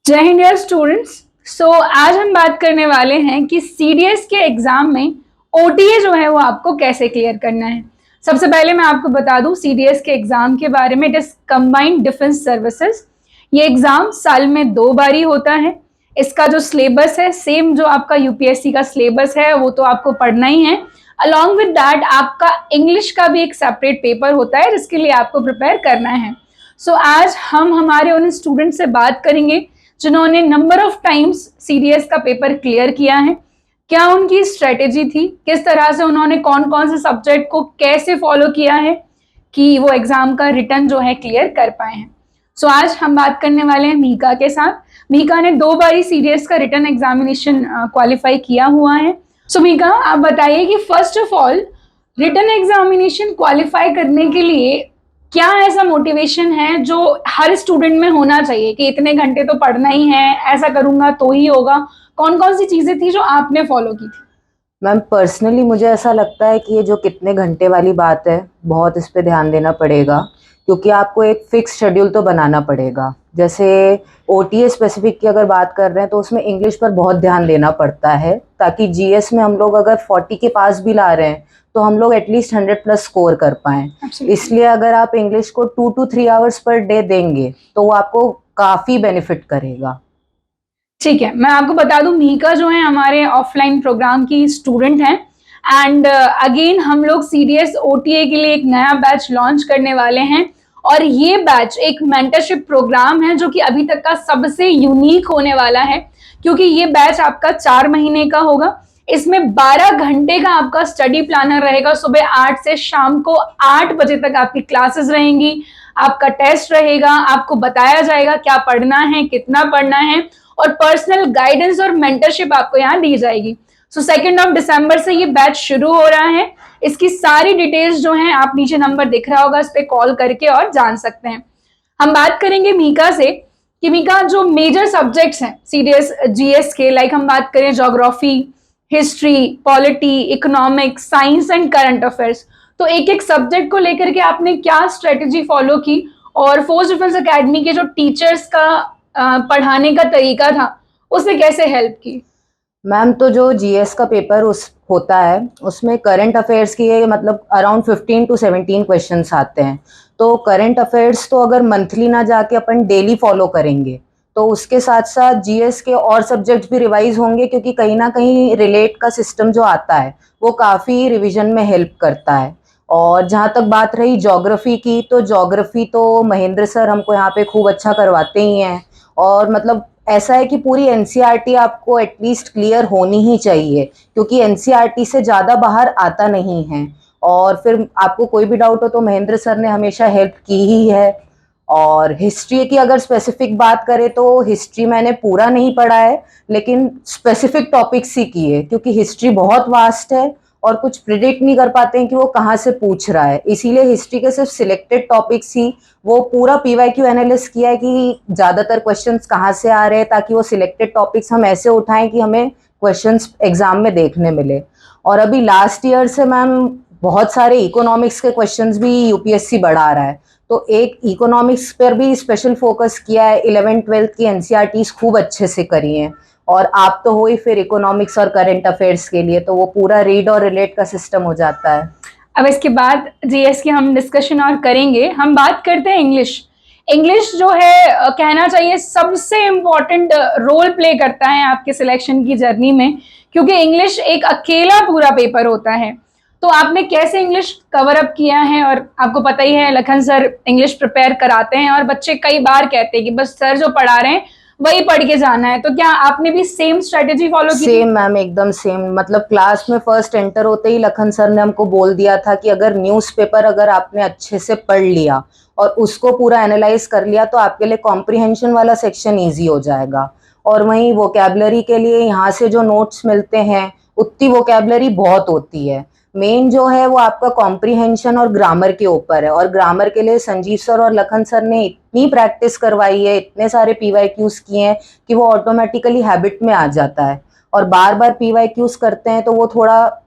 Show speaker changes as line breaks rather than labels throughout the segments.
जय Hind dear students. आज हम बात करने वाले हैं कि सीडीएस के एग्जाम में ओटीए जो है वो आपको कैसे क्लियर करना है। सबसे पहले मैं आपको बता दूं सीडीएस के एग्जाम के बारे में। It is combined defence services. ये एग्जाम साल में 2 बार ही होता है। इसका जो सिलेबस है सेम जो आपका यूपीएससी का सिलेबस है वो तो आपको पढ़ना ही है। अलॉन्ग विद दैट आपका इंग्लिश का भी एक सेपरेट पेपर होता है जिसके लिए आपको प्रिपेयर करना है। आज हम हमारे उन स्टूडेंट से बात करेंगे जिन्होंने नंबर ऑफ टाइम्स सीडीएस का पेपर क्लियर किया है, क्या उनकी स्ट्रेटेजी थी, किस तरह से उन्होंने कौन कौन से सब्जेक्ट को कैसे फॉलो किया है कि वो एग्जाम का रिटर्न जो है क्लियर कर पाए हैं। आज हम बात करने वाले हैं मीका के साथ। मीका ने 2 बार सीडीएस का रिटर्न एग्जामिनेशन क्वालिफाई किया हुआ है। मीका, आप बताइए कि first of all return examination qualify करने के लिए क्या ऐसा मोटिवेशन है जो हर स्टूडेंट में होना चाहिए कि इतने घंटे तो पढ़ना ही है, ऐसा करूंगा तो ही होगा। कौन कौन सी चीजें थी जो आपने फॉलो की थी?
मैम पर्सनली मुझे ऐसा लगता है कि ये जो कितने घंटे वाली बात है बहुत इस पे ध्यान देना पड़ेगा, क्योंकि आपको एक फिक्स शेड्यूल तो बनाना पड़ेगा। जैसे ओटीए स्पेसिफिक की अगर बात कर रहे हैं तो उसमें इंग्लिश पर बहुत ध्यान देना पड़ता है, ताकि जीएस में हम लोग अगर 40 के पास भी ला रहे हैं तो हम लोग एटलीस्ट 100 प्लस स्कोर कर पाएं। इसलिए अगर आप इंग्लिश को 2 to 3 आवर्स पर डे देंगे तो वो आपको काफ़ी बेनिफिट करेगा।
ठीक है, मैं आपको बता दूं मीका जो है हमारे ऑफलाइन प्रोग्राम की स्टूडेंट हैं। एंड अगेन हम लोग सीडीएस ओटीए के लिए एक नया बैच लॉन्च करने वाले हैं और ये बैच एक मेंटरशिप प्रोग्राम है जो कि अभी तक का सबसे यूनिक होने वाला है, क्योंकि ये बैच आपका 4 महीने का होगा। इसमें 12 घंटे का आपका स्टडी प्लानर रहेगा। सुबह 8 से शाम को 8 बजे तक आपकी क्लासेस रहेंगी, आपका टेस्ट रहेगा, आपको बताया जाएगा क्या पढ़ना है, कितना पढ़ना है, और पर्सनल गाइडेंस और मेंटरशिप आपको यहाँ दी जाएगी। 2 दिसंबर से ये बैच शुरू हो रहा है। इसकी सारी डिटेल्स जो हैं आप नीचे नंबर दिख रहा होगा, इस पे कॉल करके और जान सकते हैं। हम बात करेंगे मीका से कि मीका जो मेजर सब्जेक्ट्स हैं सीडीएस जीएस के, लाइक हम बात करें geography, history, polity, economics, science and current affairs, तो एक एक सब्जेक्ट को लेकर के आपने क्या स्ट्रेटेजी फॉलो की और फोर्स डिफेंस एकेडमी के जो टीचर्स का पढ़ाने का तरीका था उसने कैसे हेल्प की?
मैम तो जो जीएस का पेपर उस होता है उसमें करंट अफेयर्स की मतलब अराउंड 15 to 17 क्वेश्चंस आते हैं। तो करंट अफेयर्स तो अगर मंथली ना जाके अपन डेली फॉलो करेंगे तो उसके साथ साथ जीएस के और सब्जेक्ट्स भी रिवाइज होंगे, क्योंकि कहीं ना कहीं रिलेट का सिस्टम जो आता है वो काफ़ी रिवीजन में हेल्प करता है। और जहाँ तक बात रही ज्योग्राफी की, तो ज्योग्राफी तो महेंद्र सर हमको यहाँ पे खूब अच्छा करवाते ही हैं। और मतलब ऐसा है कि पूरी एनसीईआरटी आपको एटलीस्ट क्लियर होनी ही चाहिए, क्योंकि एनसीईआरटी से ज़्यादा बाहर आता नहीं है। और फिर आपको कोई भी डाउट हो तो महेंद्र सर ने हमेशा हेल्प की ही है। और हिस्ट्री की अगर स्पेसिफिक बात करें तो हिस्ट्री मैंने पूरा नहीं पढ़ा है, लेकिन स्पेसिफिक टॉपिक्स ही किए, क्योंकि हिस्ट्री बहुत वास्ट है और कुछ प्रिडिक्ट नहीं कर पाते हैं कि वो कहाँ से पूछ रहा है। इसीलिए हिस्ट्री के सिर्फ सिलेक्टेड टॉपिक्स ही वो पूरा पीवाईक्यू एनालिसिस किया है कि ज़्यादातर क्वेश्चंस कहाँ से आ रहे हैं, ताकि वो सिलेक्टेड टॉपिक्स हम ऐसे उठाएं कि हमें क्वेश्चंस एग्जाम में देखने मिले। और अभी लास्ट ईयर से मैम बहुत सारे इकोनॉमिक्स के क्वेश्चंस भी यूपीएससी बढ़ा रहा है, तो एक इकोनॉमिक्स पर भी स्पेशल फोकस किया है। 11th-12th की एनसीईआरटीज खूब अच्छे से करी हैं। और आप तो हो ही फिर इकोनॉमिक्स और करंट अफेयर्स के लिए, तो वो पूरा रीड और रिलेट का सिस्टम हो जाता है।
अब इसके बाद जीएस की हम डिस्कशन और करेंगे। हम बात करते हैं इंग्लिश। इंग्लिश जो है कहना चाहिए सबसे इम्पोर्टेंट रोल प्ले करता है आपके सिलेक्शन की जर्नी में, क्योंकि इंग्लिश एक अकेला पूरा पेपर होता है। तो आपने कैसे इंग्लिश कवर अप किया है? और आपको पता ही है लखन सर इंग्लिश प्रिपेयर कराते हैं और बच्चे कई बार कहते हैं कि बस सर जो पढ़ा रहे हैं वही पढ़ के जाना है, तो क्या आपने भी सेम स्ट्रेटेजी फॉलो की थी?
सेम मैम, एकदम सेम। मतलब क्लास में फर्स्ट एंटर होते ही लखन सर ने हमको बोल दिया था कि अगर न्यूज़पेपर अगर आपने अच्छे से पढ़ लिया और उसको पूरा एनालाइज कर लिया तो आपके लिए कॉम्प्रिहेंशन वाला सेक्शन इजी हो जाएगा। और वहीं वोकैबलरी के लिए यहाँ से जो नोट्स मिलते हैं उतनी वोकैबलरी बहुत होती है। मेन जो है वो आपका कॉम्प्रिहेंशन और ग्रामर के ऊपर है, और ग्रामर के लिए संजीव सर और लखन सर ने इतनी प्रैक्टिस करवाई है, इतने सारे पीवाईक्यूज किए हैं कि वो ऑटोमेटिकली हैबिट में आ जाता है। और बार बार पीवाईक्यूज करते हैं तो वो थोड़ा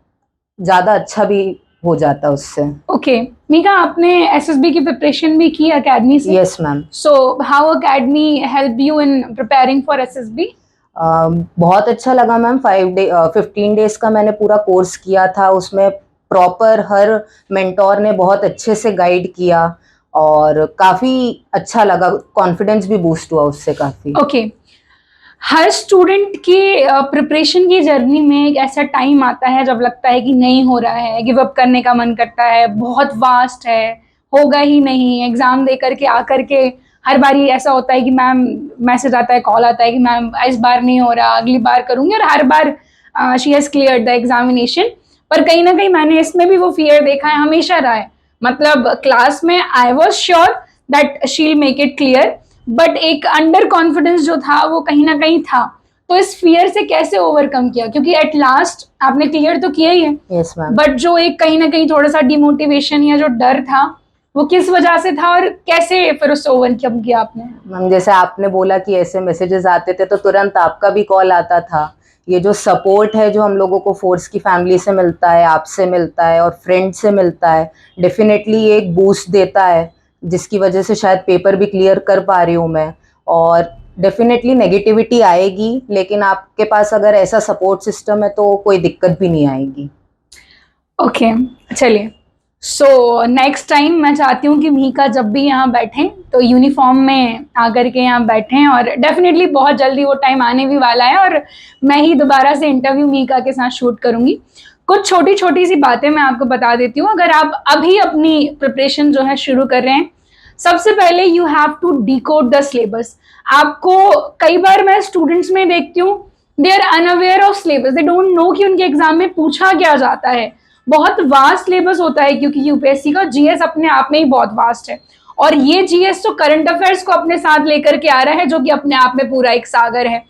ज़्यादा अच्छा भी हो जाता उससे।
ओके मीका, आपने एसएसबी की प्रिपरेशन भी की एकेडमी से?
Yes ma'am.
So how academy help you in preparing for SSB?
बहुत अच्छा लगा मैम। 15 डेज का मैंने पूरा कोर्स किया था, उसमें प्रॉपर हर मेंटोर ने बहुत अच्छे से गाइड किया और काफ़ी अच्छा लगा, कॉन्फिडेंस भी बूस्ट हुआ उससे काफ़ी।
ओके हर स्टूडेंट की प्रिपरेशन की जर्नी में एक ऐसा टाइम आता है जब लगता है कि नहीं हो रहा है, गिव अप करने का मन करता है, बहुत वास्ट है, होगा ही नहीं, एग्जाम दे करके आकर के हर बारी ऐसा होता है कि मैम मैसेज आता है, कॉल आता है कि मैम इस बार नहीं हो रहा, अगली बार करूंगी, और हर बार she has clear the examination. पर कहीं ना कहीं मैंने इसमें भी वो फियर देखा है, हमेशा रहा है। मतलब क्लास में I was sure that she will make it clear, but एक अंडर कॉन्फिडेंस जो था वो कहीं ना कहीं था। तो इस फियर से कैसे ओवरकम किया, क्योंकि एट लास्ट आपने क्लियर तो किया ही है,
यस मैम।
बट जो एक कहीं ना कहीं थोड़ा सा डिमोटिवेशन या जो डर था वो किस वजह से था और कैसे फिर उससे ओवरकम किया आपने?
मैम जैसे आपने बोला कि ऐसे मैसेजेस आते थे तो तुरंत आपका भी कॉल आता था। ये जो सपोर्ट है जो हम लोगों को फोर्स की फैमिली से मिलता है, आपसे मिलता है और फ्रेंड से मिलता है, डेफिनेटली एक बूस्ट देता है, जिसकी वजह से शायद पेपर भी क्लियर कर पा रही हूँ मैं। और डेफिनेटली नेगेटिविटी आएगी, लेकिन आपके पास अगर ऐसा सपोर्ट सिस्टम है तो कोई दिक्कत भी नहीं आएगी।
ओके चलिए, सो नेक्स्ट टाइम मैं चाहती हूँ कि मीका जब भी यहाँ बैठें तो यूनिफॉर्म में आकर के यहाँ बैठें, और डेफिनेटली बहुत जल्दी वो टाइम आने भी वाला है और मैं ही दोबारा से इंटरव्यू मीका के साथ शूट करूंगी। कुछ छोटी छोटी सी बातें मैं आपको बता देती हूँ, अगर आप अभी अपनी प्रिपरेशन जो है शुरू कर रहे हैं, सबसे पहले you have to decode the syllabus. आपको कई बार मैं स्टूडेंट्स में देखती हूँ, they are unaware of syllabus, they don't know कि उनके एग्जाम में पूछा क्या जाता है। बहुत वास्ट सिलेबस होता है क्योंकि यूपीएससी का जीएस अपने आप में ही बहुत वास्ट है, और ये जीएस तो करंट अफेयर्स को अपने साथ लेकर के आ रहा है जो कि अपने आप में पूरा एक सागर है।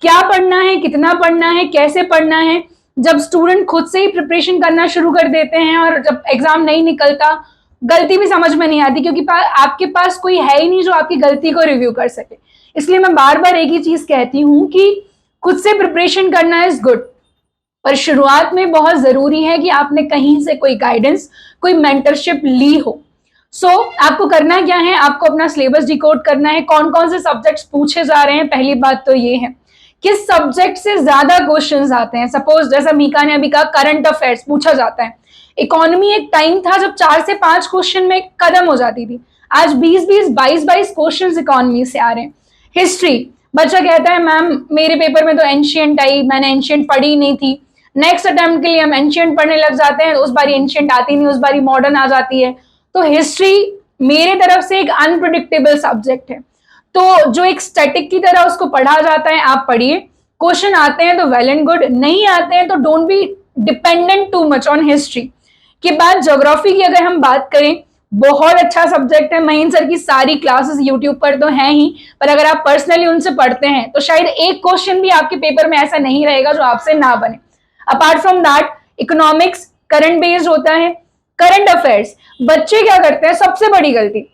क्या पढ़ना है, कितना पढ़ना है, कैसे पढ़ना है, जब स्टूडेंट खुद से ही प्रिपरेशन करना शुरू कर देते हैं और जब एग्जाम नहीं निकलता, गलती भी समझ में नहीं आती, क्योंकि आपके पास कोई है ही नहीं जो आपकी गलती को रिव्यू कर सके। इसलिए मैं बार बार एक ही चीज कहती हूँ कि खुद से प्रिपरेशन करना इज गुड, पर शुरुआत में बहुत जरूरी है कि आपने कहीं से कोई गाइडेंस, कोई मेंटरशिप ली हो। आपको करना क्या है, आपको अपना सिलेबस डिकोड करना है, कौन कौन से सब्जेक्ट्स पूछे जा रहे हैं। पहली बात तो ये है किस सब्जेक्ट से ज्यादा क्वेश्चंस आते हैं। सपोज जैसा मीका ने अभी कहा, करंट अफेयर्स पूछा जाता है। इकोनॉमी एक टाइम था जब 4 से 5 क्वेश्चन में खत्म हो जाती थी, आज 20-20, 22-22 क्वेश्चन इकोनॉमी से आ रहे हैं। हिस्ट्री, बच्चा कहता है मैम मेरे पेपर में तो एंशियंट आई, मैंने एंशियंट पढ़ी नहीं थी। नेक्स्ट अटेम्प्ट के लिए हम एंशियंट पढ़ने लग जाते हैं, उस बारी एंशियंट आती नहीं, उस बारी मॉडर्न आ जाती है। तो हिस्ट्री मेरे तरफ से एक अनप्रिडिक्टेबल सब्जेक्ट है, तो जो एक स्टैटिक की तरह उसको पढ़ा जाता है, आप पढ़िए, क्वेश्चन आते हैं तो वेल एंड गुड, नहीं आते हैं तो don't be dependent too much on history. के बाद ज्योग्राफी की अगर हम बात करें, बहुत अच्छा सब्जेक्ट है, महीन सर की सारी क्लासेस यूट्यूब पर तो हैं ही, पर अगर आप पर्सनली उनसे पढ़ते हैं तो शायद एक क्वेश्चन भी आपके पेपर में ऐसा नहीं रहेगा जो आपसे ना बने। Apart from that, economics current based होता है। करंट अफेयर्स, बच्चे क्या करते हैं, सबसे बड़ी गलती,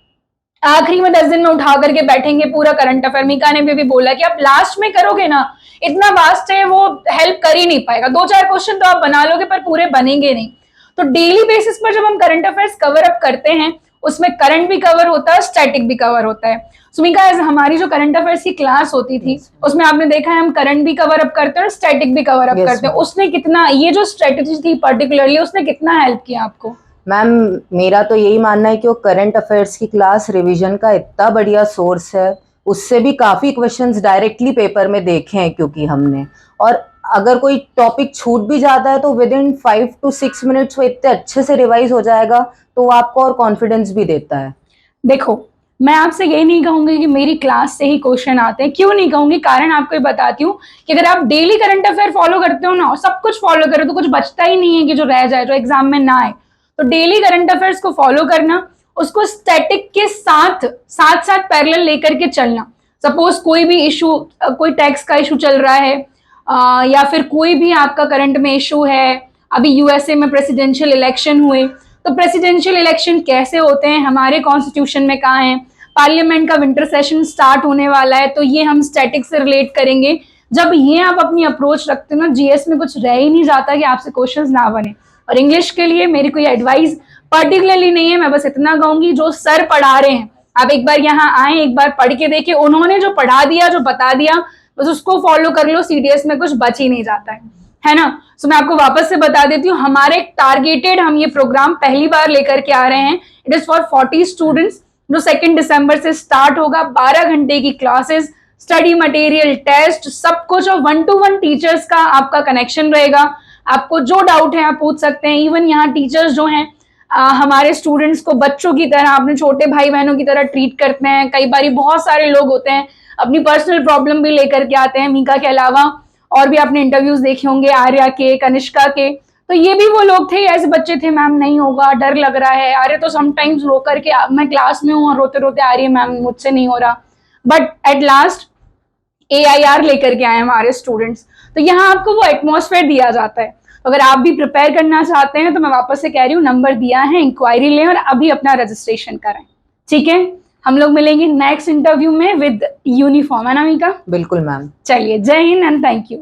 आखिरी में 10 दिन में उठा करके बैठेंगे पूरा करंट अफेयर। मीका ने भी बोला कि आप लास्ट में करोगे ना, इतना वास्ट है वो हेल्प कर ही नहीं पाएगा, 2-4 क्वेश्चन तो आप बना लोगे पर पूरे बनेंगे नहीं। तो डेली बेसिस पर जब हम करंट अफेयर्स कवर अप करते हैं, उसमें करंट भी कवर होता है, स्टैटिक भी कवर होता है। सुमिका, हमारी जो करंट अफेयर्स की क्लास होती थी उसमें आपने देखा है हम करंट भी कवर अप करते हैं और स्टैटिक भी कवर अप करते हैं। उसने कितना, ये जो स्ट्रेटेजी थी पर्टिकुलरली, उसने कितना हेल्प किया आपको?
मैम मेरा तो यही मानना है कि वो करंट अफेयर्स की क्लास रिवीजन का इतना बढ़िया सोर्स है, उससे भी काफ़ी क्वेश्चंस डायरेक्टली पेपर में देखे हैं क्योंकि हमने। और अगर कोई टॉपिक छूट भी जाता है तो विद इन 5 to 6 मिनट्स वो इतने अच्छे से रिवाइज हो जाएगा, तो वो आपको और कॉन्फिडेंस भी देता है।
देखो, मैं आपसे ये नहीं कहूंगी कि मेरी क्लास से ही क्वेश्चन आते हैं, क्यों नहीं कहूंगी, कारण आपको बताती हूँ कि अगर आप डेली करंट अफेयर फॉलो करते हो ना और सब कुछ फॉलो करो तो कुछ बचता ही नहीं है कि जो रह जाए, जो एग्जाम में ना आए। तो डेली करंट अफेयर्स को फॉलो करना, उसको स्टैटिक के साथ साथ साथ पैरेलल लेकर के चलना। सपोज कोई भी इशू, कोई टैक्स का इशू चल रहा है, या फिर कोई भी आपका करंट में इशू है, अभी यूएसए में प्रेसिडेंशियल इलेक्शन हुए, तो प्रेसिडेंशियल इलेक्शन कैसे होते हैं, हमारे कॉन्स्टिट्यूशन में कहाँ है, पार्लियामेंट का विंटर सेशन स्टार्ट होने वाला है, तो ये हम स्टैटिक से रिलेट करेंगे। जब ये आप अपनी अप्रोच रखते हो ना, जीएस में कुछ रह ही नहीं जाता कि आपसे क्वेश्चंस ना बने। और इंग्लिश के लिए मेरी कोई एडवाइस पर्टिकुलरली नहीं है, मैं बस इतना कहूंगी जो सर पढ़ा रहे हैं आप एक बार यहाँ आए, एक बार पढ़ के देखिए, उन्होंने जो पढ़ा दिया, जो बता दिया, बस उसको फॉलो कर लो, सीडीएस में कुछ बच ही नहीं जाता है ना। सो मैं आपको वापस से बता देती हूँ, हमारे टारगेटेड हम ये प्रोग्राम पहली बार लेकर के आ रहे हैं। इट इज फॉर 40 स्टूडेंट्स, जो 2 दिसंबर से स्टार्ट होगा। 12 घंटे की क्लासेस, स्टडी मटेरियल, टेस्ट, सब कुछ, और 1-to-1 टीचर्स का आपका कनेक्शन रहेगा। आपको जो डाउट है आप पूछ सकते हैं। इवन यहाँ टीचर्स जो हैं हमारे स्टूडेंट्स को बच्चों की तरह, अपने छोटे भाई बहनों की तरह ट्रीट करते हैं। कई बार बहुत सारे लोग होते हैं अपनी पर्सनल प्रॉब्लम भी लेकर के आते हैं, मीका के अलावा और भी आपने इंटरव्यूज देखे होंगे, आर्या के, कनिष्का के, तो ये भी वो लोग थे, ऐसे बच्चे थे, मैम नहीं होगा, डर लग रहा है, आर्य तो समटाइम्स रो करके, मैं क्लास में हूँ और रोते रोते आ रही है, मैम मुझसे नहीं हो रहा, बट एट लास्ट AIR लेकर के आए हमारे स्टूडेंट्स। तो यहाँ आपको वो एटमॉस्फेयर दिया जाता है। अगर आप भी प्रिपेयर करना चाहते हैं तो मैं वापस से कह रही हूँ, नंबर दिया है, इंक्वायरी लें और अभी अपना रजिस्ट्रेशन करें, ठीक है। हम लोग मिलेंगे नेक्स्ट इंटरव्यू में विद यूनिफॉर्म, है ना मीका?
बिल्कुल मैम।
चलिए, जय हिंद एंड थैंक यू।